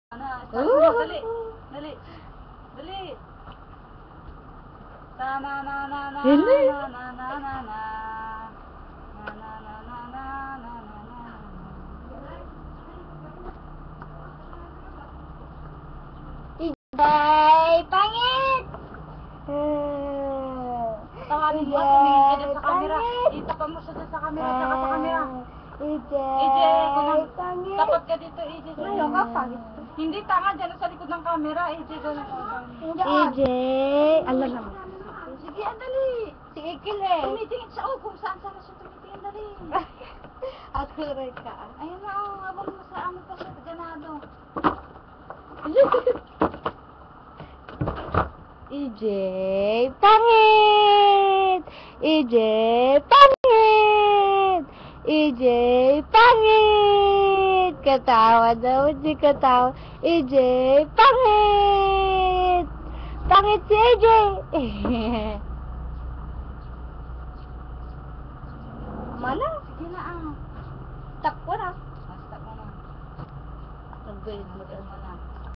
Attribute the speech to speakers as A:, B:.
A: Dali. Dali. Dali. Na na na na na
B: Dali.
A: na na na na na. Na na na na na na na na.
B: Ijay, pangit!
A: Tawanin mo at tumingin ka dyan sa camera. Itapan mo siya dyan sa camera, tsaka sa camera. EJ,
B: pangit!
A: tapat ka dito, EJ.
B: Ayaw ka, pangit.
A: Hindi, tanga dyan sa likod ng camera, EJ.
B: EJ, alam naman.
A: Sige, dali.
B: Sige, kile.
A: Tumitingin siya, kung saan na siya tumitingin, dali.
B: Ako rin ka.
A: Ayun na, habang nasa ano pa siya, ganado.
B: EJ, pangit! EJ, pangit! EJ, pangit! Katawa daw, di katawa. EJ, pangit! Pangit si EJ! Mana?
A: Sige na,
B: Tap ko na.
A: Basta mo na.
B: Nag-grade mo
A: Mo na.